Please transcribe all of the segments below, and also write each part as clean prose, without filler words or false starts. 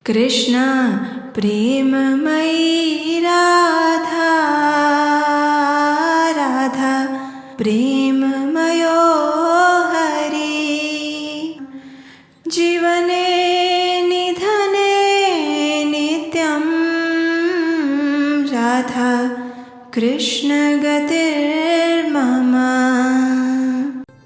कृष्ण प्रेममयी राधा, राधा प्रेममयो हरि। जीवने निधने नित्यं राधा कृष्ण गतिर्मम।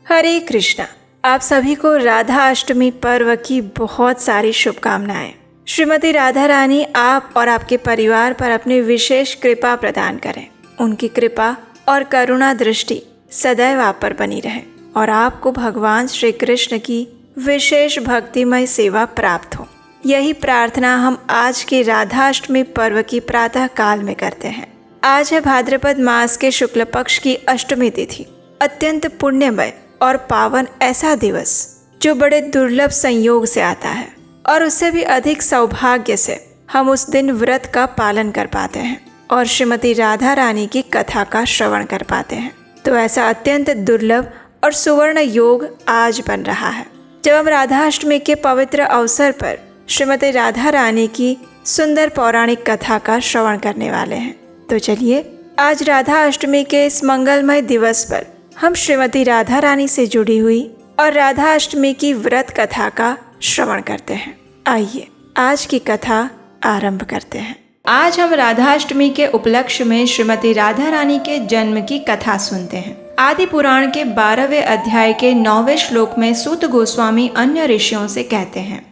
हरे कृष्णा। आप सभी को राधा अष्टमी पर्व की बहुत सारी शुभकामनाएं। श्रीमती राधा रानी आप और आपके परिवार पर अपनी विशेष कृपा प्रदान करें। उनकी कृपा और करुणा दृष्टि सदैव आप पर बनी रहे और आपको भगवान श्री कृष्ण की विशेष भक्तिमय सेवा प्राप्त हो। यही प्रार्थना हम आज के राधाष्टमी पर्व की प्रातः काल में करते हैं। आज है भाद्रपद मास के शुक्ल पक्ष की अष्टमी तिथि। अत्यंत पुण्यमय और पावन ऐसा दिवस जो बड़े दुर्लभ संयोग से आता है और उससे भी अधिक सौभाग्य से हम उस दिन व्रत का पालन कर पाते हैं और श्रीमती राधा रानी की कथा का श्रवण कर पाते हैं। तो ऐसा अत्यंत दुर्लभ और सुवर्ण योग आज बन रहा है जब हम राधाष्टमी के पवित्र अवसर पर श्रीमती राधा रानी की सुंदर पौराणिक कथा का श्रवण करने वाले हैं। तो चलिए आज राधा अष्टमी के इस मंगलमय दिवस पर हम श्रीमती राधा रानी से जुड़ी हुई और राधा अष्टमी की व्रत कथा का श्रवण करते हैं। आइए आज की कथा आरंभ करते हैं। आज हम राधाष्टमी के उपलक्ष्य में श्रीमती राधा रानी के जन्म की कथा सुनते हैं। आदि पुराण के 12वें अध्याय के 9वें श्लोक में सूत गोस्वामी अन्य ऋषियों से कहते हैं,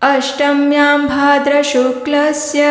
अष्टम्यां भाद्र शुक्लस्य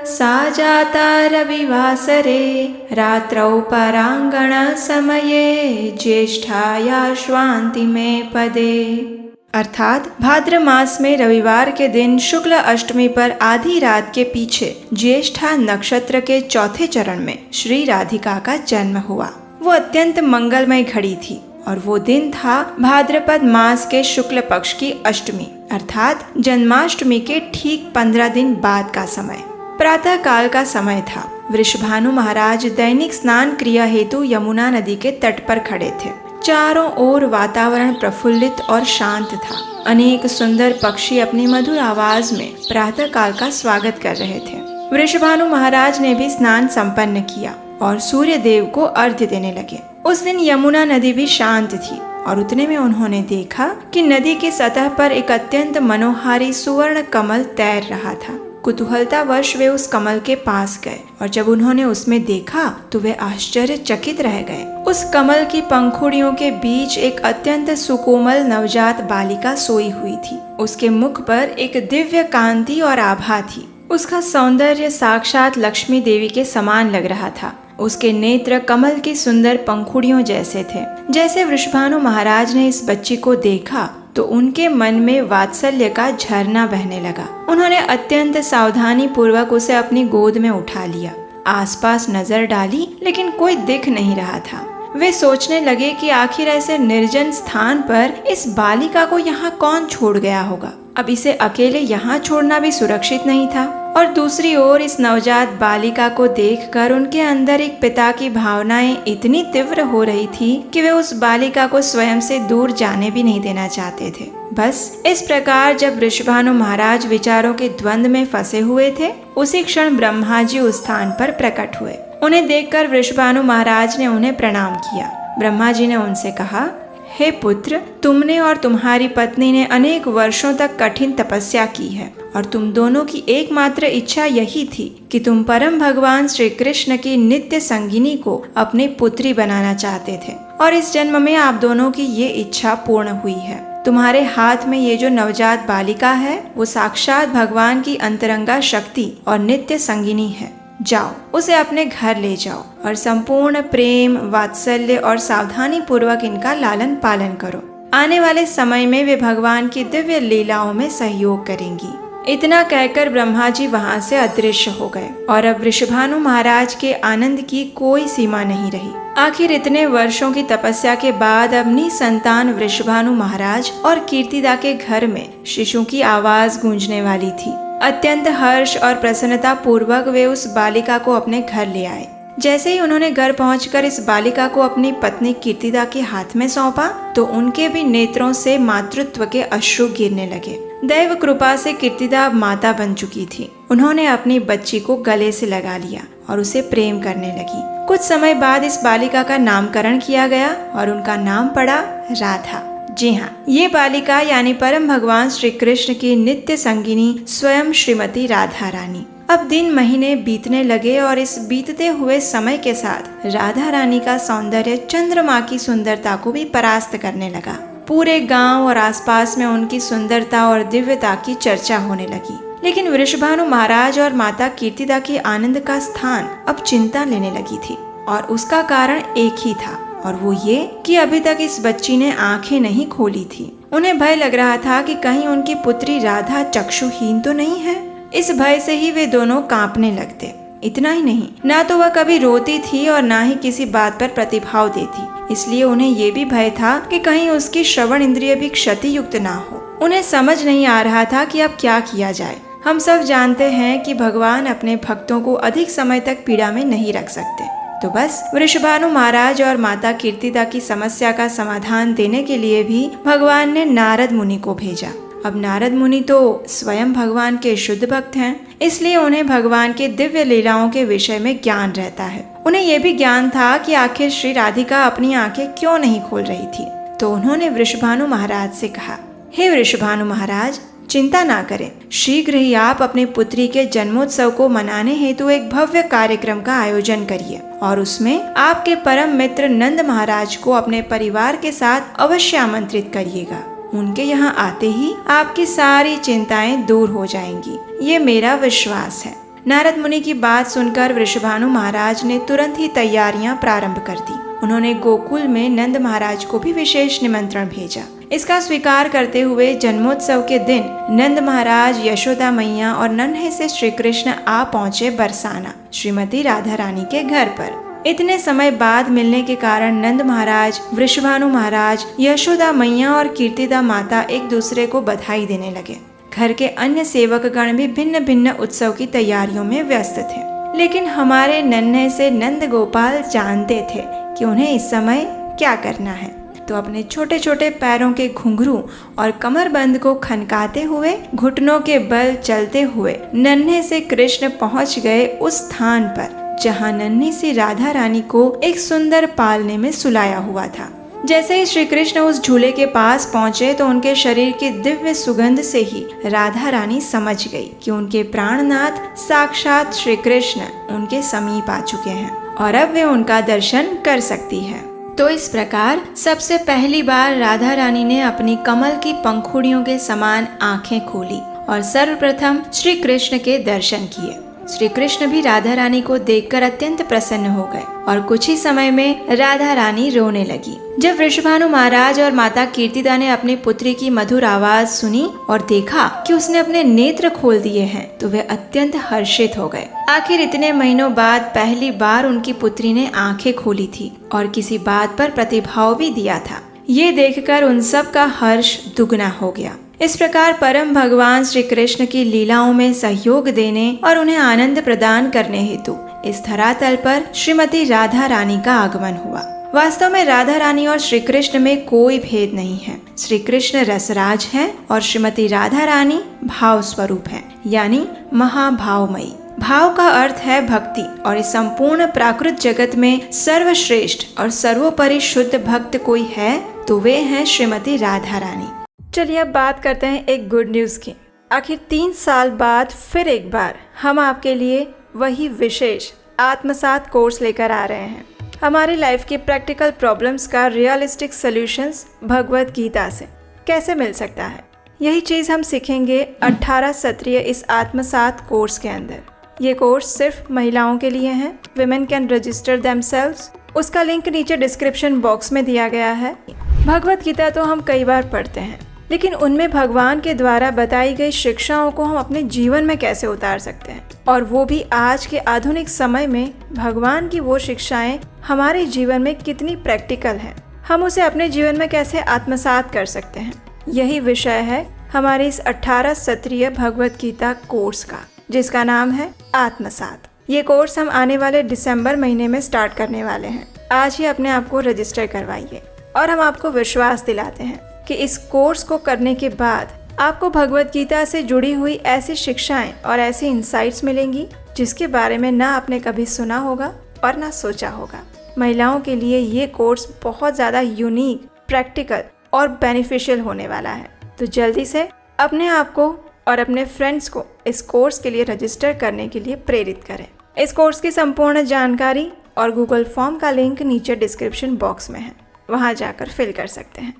सा जाता रविवासरे रात्रौ परांगण समये ज्येष्ठाया श्वान्तिमे पदे। अर्थात भाद्र मास में रविवार के दिन शुक्ल अष्टमी पर आधी रात के पीछे ज्येष्ठा नक्षत्र के चौथे चरण में श्री राधिका का जन्म हुआ। वो अत्यंत मंगलमय घड़ी थी और वो दिन था भाद्रपद मास के शुक्ल पक्ष की अष्टमी अर्थात जन्माष्टमी के ठीक 15 दिन बाद का समय। प्रातः काल का समय था। वृषभानु महाराज दैनिक स्नान क्रिया हेतु यमुना नदी के तट पर खड़े थे। चारों ओर वातावरण प्रफुल्लित और शांत था। अनेक सुंदर पक्षी अपनी मधुर आवाज में प्रातः काल का स्वागत कर रहे थे। वृषभानु महाराज ने भी स्नान संपन्न किया और सूर्य देव को अर्घ्य देने लगे। उस दिन यमुना नदी भी शांत थी और उतने में उन्होंने देखा कि नदी की सतह पर एक अत्यंत मनोहारी सुवर्ण कमल तैर रहा था। कुतूहलतावश वे उस कमल के पास गए और जब उन्होंने उसमें देखा तो वे आश्चर्यचकित रह गए। उस कमल की पंखुड़ियों के बीच एक अत्यंत सुकोमल नवजात बालिका सोई हुई थी। उसके मुख पर एक दिव्य कांति और आभा थी। उसका सौंदर्य साक्षात लक्ष्मी देवी के समान लग रहा था। उसके नेत्र कमल की सुंदर पंखुड़ियों जैसे थे। जैसे वृषभानु महाराज ने इस बच्ची को देखा तो उनके मन में वात्सल्य का झरना बहने लगा। उन्होंने अत्यंत सावधानी पूर्वक उसे अपनी गोद में उठा लिया। आसपास नजर डाली लेकिन कोई दिख नहीं रहा था। वे सोचने लगे कि आखिर ऐसे निर्जन स्थान पर इस बालिका को यहाँ कौन छोड़ गया होगा। अब इसे अकेले यहाँ छोड़ना भी सुरक्षित नहीं था और दूसरी ओर इस नवजात बालिका को देखकर उनके अंदर एक पिता की भावनाएं इतनी तीव्र हो रही थी कि वे उस बालिका को स्वयं से दूर जाने भी नहीं देना चाहते थे। बस इस प्रकार जब वृषभानु महाराज विचारों के द्वंद में फंसे हुए थे उसी क्षण ब्रह्मा जी उस स्थान पर प्रकट हुए। उन्हें देखकर वृषभानु महाराज ने उन्हें प्रणाम किया। ब्रह्मा जी ने उनसे कहा, हे पुत्र, तुमने और तुम्हारी पत्नी ने अनेक वर्षों तक कठिन तपस्या की है और तुम दोनों की एकमात्र इच्छा यही थी कि तुम परम भगवान श्री कृष्ण की नित्य संगिनी को अपनी पुत्री बनाना चाहते थे और इस जन्म में आप दोनों की ये इच्छा पूर्ण हुई है। तुम्हारे हाथ में ये जो नवजात बालिका है वो साक्षात भगवान की अंतरंगा शक्ति और नित्य संगिनी है। जाओ उसे अपने घर ले जाओ और संपूर्ण प्रेम वात्सल्य और सावधानी पूर्वक इनका लालन पालन करो। आने वाले समय में वे भगवान की दिव्य लीलाओं में सहयोग करेंगी। इतना कहकर ब्रह्मा जी वहां से अदृश्य हो गए और अब वृषभानु महाराज के आनंद की कोई सीमा नहीं रही। आखिर इतने वर्षों की तपस्या के बाद अब निसंतान वृषभानु महाराज और कीर्तिदा के घर में शिशु की आवाज गूंजने वाली थी। अत्यंत हर्ष और प्रसन्नता पूर्वक वे उस बालिका को अपने घर ले आए। जैसे ही उन्होंने घर पहुंचकर इस बालिका को अपनी पत्नी कीर्तिदा के हाथ में सौंपा तो उनके भी नेत्रों से मातृत्व के अश्रु गिरने लगे। दैव कृपा से कीर्तिदा अब माता बन चुकी थी। उन्होंने अपनी बच्ची को गले से लगा लिया और उसे प्रेम करने लगी। कुछ समय बाद इस बालिका का नामकरण किया गया और उनका नाम पड़ा राधा। जी हाँ, ये बालिका यानी परम भगवान श्री कृष्ण की नित्य संगिनी स्वयं श्रीमती राधा रानी। अब दिन महीने बीतने लगे और इस बीतते हुए समय के साथ राधा रानी का सौंदर्य चंद्रमा की सुंदरता को भी परास्त करने लगा। पूरे गांव और आसपास में उनकी सुंदरता और दिव्यता की चर्चा होने लगी। लेकिन वृषभानु महाराज और माता कीर्तिदा के आनंद का स्थान अब चिंता लेने लगी थी और उसका कारण एक ही था और वो ये कि अभी तक इस बच्ची ने आंखें नहीं खोली थी। उन्हें भय लग रहा था कि कहीं उनकी पुत्री राधा चक्षुहीन तो नहीं है। इस भय से ही वे दोनों कांपने लगते। इतना ही नहीं, ना तो वह कभी रोती थी और ना ही किसी बात पर प्रतिभाव देती। इसलिए उन्हें ये भी भय था कि कहीं उसकी श्रवण इंद्रिय भी क्षति युक्त ना हो। उन्हें समझ नहीं आ रहा था कि अब क्या किया जाए। हम सब जानते हैं कि भगवान अपने भक्तों को अधिक समय तक पीड़ा में नहीं रख सकते। तो बस वृषभानु महाराज और माता कीर्तिदा की समस्या का समाधान देने के लिए भी भगवान ने नारद मुनि को भेजा। अब नारद मुनि तो स्वयं भगवान के शुद्ध भक्त हैं, इसलिए उन्हें भगवान के दिव्य लीलाओं के विषय में ज्ञान रहता है। उन्हें यह भी ज्ञान था कि आखिर श्री राधिका अपनी आंखें क्यों नहीं खोल रही थी। तो उन्होंने वृषभानु महाराज से कहा, हे वृषभानु महाराज, चिंता ना करें, शीघ्र ही आप अपनी पुत्री के जन्मोत्सव को मनाने हेतु एक भव्य कार्यक्रम का आयोजन करिए और उसमें आपके परम मित्र नंद महाराज को अपने परिवार के साथ अवश्य आमंत्रित करिएगा। उनके यहाँ आते ही आपकी सारी चिंताएं दूर हो जाएंगी, ये मेरा विश्वास है। नारद मुनि की बात सुनकर वृषभानु महाराज ने तुरंत ही तैयारियां प्रारंभ कर दी। उन्होंने गोकुल में नंद महाराज को भी विशेष निमंत्रण भेजा। इसका स्वीकार करते हुए जन्मोत्सव के दिन नंद महाराज, यशोदा मैया और नन्हे से श्री कृष्ण आ पहुँचे बरसाना श्रीमती राधा रानी के घर पर। इतने समय बाद मिलने के कारण नंद महाराज, वृषभानु महाराज, यशोदा मैया और कीर्तिदा माता एक दूसरे को बधाई देने लगे। घर के अन्य सेवक गण भी भिन्न भिन्न उत्सव की तैयारियों में व्यस्त थे। लेकिन हमारे नन्हे से नंद गोपाल जानते थे कि उन्हें इस समय क्या करना है। तो अपने छोटे छोटे पैरों के घुंघरू और कमरबंद को खनकाते हुए, घुटनों के बल चलते हुए नन्हे से कृष्ण पहुंच गए उस स्थान पर जहां नन्ही सी राधा रानी को एक सुंदर पालने में सुलाया हुआ था। जैसे ही श्री कृष्ण उस झूले के पास पहुंचे तो उनके शरीर की दिव्य सुगंध से ही राधा रानी समझ गई कि उनके प्राणनाथ साक्षात श्री कृष्ण उनके समीप आ चुके हैं और अब वे उनका दर्शन कर सकती है। तो इस प्रकार सबसे पहली बार राधा रानी ने अपनी कमल की पंखुड़ियों के समान आंखें खोली और सर्वप्रथम श्री कृष्ण के दर्शन किए। श्री कृष्ण भी राधा रानी को देखकर अत्यंत प्रसन्न हो गए और कुछ ही समय में राधा रानी रोने लगी। जब वृषभानु महाराज और माता कीर्तिदा ने अपनी पुत्री की मधुर आवाज सुनी और देखा कि उसने अपने नेत्र खोल दिए हैं तो वे अत्यंत हर्षित हो गए। आखिर इतने महीनों बाद पहली बार उनकी पुत्री ने आंखें खोली थी और किसी बात पर प्रतिभाव भी दिया था। ये देखकर उन सब का हर्ष दुगना हो गया। इस प्रकार परम भगवान श्री कृष्ण की लीलाओं में सहयोग देने और उन्हें आनंद प्रदान करने हेतु इस धरातल पर श्रीमती राधा रानी का आगमन हुआ। वास्तव में राधा रानी और श्री कृष्ण में कोई भेद नहीं है। श्री कृष्ण रसराज हैं और श्रीमती राधा रानी भाव स्वरूप हैं, यानी महाभावमयी। भाव का अर्थ है भक्ति और इस संपूर्ण प्राकृत जगत में सर्वश्रेष्ठ और सर्वोपरि शुद्ध भक्त कोई है तो वे हैं श्रीमती राधा रानी। चलिए अब बात करते हैं एक गुड न्यूज़ की। आखिर 3 साल बाद फिर एक बार हम आपके लिए वही विशेष आत्मसात कोर्स लेकर आ रहे हैं। हमारी लाइफ की प्रैक्टिकल प्रॉब्लम्स का रियलिस्टिक सॉल्यूशंस भगवत गीता से कैसे मिल सकता है, यही चीज़ हम सीखेंगे 18 सत्रीय इस आत्मसात कोर्स के अंदर। ये कोर्स सिर्फ महिलाओं के लिए है। Women can register themselves. उसका लिंक नीचे डिस्क्रिप्शन बॉक्स में दिया गया है। भगवत गीता तो हम कई बार पढ़ते हैं, लेकिन उनमें भगवान के द्वारा बताई गई शिक्षाओं को हम अपने जीवन में कैसे उतार सकते हैं, और वो भी आज के आधुनिक समय में भगवान की वो शिक्षाएं हमारे जीवन में कितनी प्रैक्टिकल हैं, हम उसे अपने जीवन में कैसे आत्मसात कर सकते हैं। यही विषय है हमारे इस 18 सत्रीय भगवत गीता कोर्स का, जिसका नाम है आत्मसात। ये कोर्स हम आने वाले दिसंबर महीने में स्टार्ट करने वाले हैं। आज ही अपने आप को रजिस्टर करवाइए और हम आपको विश्वास दिलाते हैं कि इस कोर्स को करने के बाद आपको भगवत गीता से जुड़ी हुई ऐसी शिक्षाएं और ऐसी इंसाइट्स मिलेंगी जिसके बारे में ना आपने कभी सुना होगा और ना सोचा होगा। महिलाओं के लिए ये कोर्स बहुत ज़्यादा यूनिक, प्रैक्टिकल और बेनिफिशियल होने वाला है। तो जल्दी से अपने आप को और अपने फ्रेंड्स को इस कोर्स के लिए रजिस्टर करने के लिए प्रेरित करें। इस कोर्स की संपूर्ण जानकारी और गूगल फॉर्म का लिंक नीचे डिस्क्रिप्शन बॉक्स में है, वहां जाकर फिल कर सकते हैं।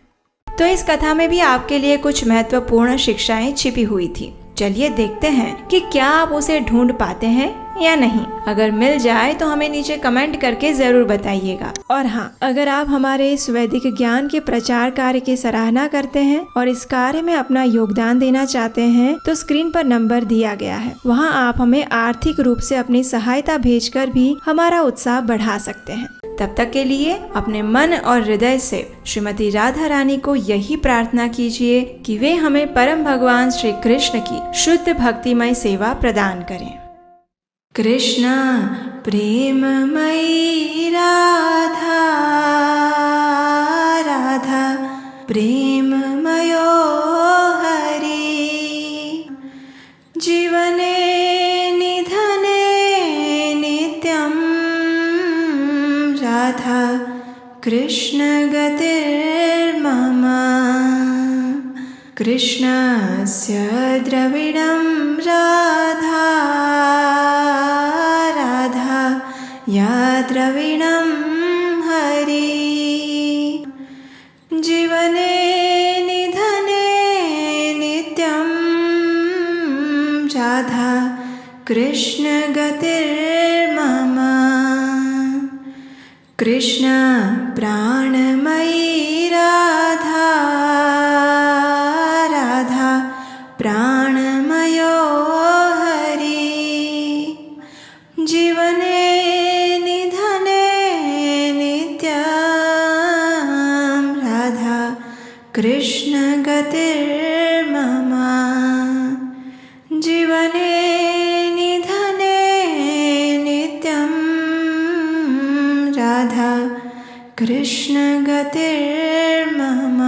तो इस कथा में भी आपके लिए कुछ महत्वपूर्ण शिक्षाएं छिपी हुई थी। चलिए देखते हैं कि क्या आप उसे ढूंढ पाते हैं या नहीं। अगर मिल जाए तो हमें नीचे कमेंट करके जरूर बताइएगा। और हाँ, अगर आप हमारे इस वैदिक ज्ञान के प्रचार कार्य की सराहना करते हैं और इस कार्य में अपना योगदान देना चाहते हैं तो स्क्रीन पर नंबर दिया गया है, वहाँ आप हमें आर्थिक रूप से अपनी सहायता भेजकर भी हमारा उत्साह बढ़ा सकते हैं। तब तक के लिए अपने मन और हृदय से श्रीमती राधा रानी को यही प्रार्थना कीजिए कि वे हमें परम भगवान श्री कृष्ण की शुद्ध भक्तिमय सेवा प्रदान करें। कृष्ण प्रेममयी राधा, राधा प्रेममयो हरि, जीवने निधने नित्यं राधा कृष्ण गतिर्मम, कृष्णस्य द्रविडं राधा, राधा या द्रविणं हरि, जीवने निधने नित्यं राधा कृष्ण गतिर्मम, कृष्ण प्राणमयी राधा, राधा प्राणमयो हरि, जीवने निधने नित्यं राधा कृष्ण गतिर्मम, जीवने निधने नित्यं राधा कृष्ण गतिर्मम।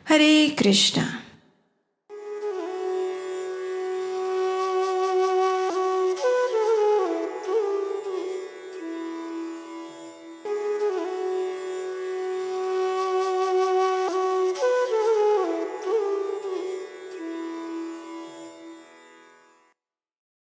हरे कृष्णा।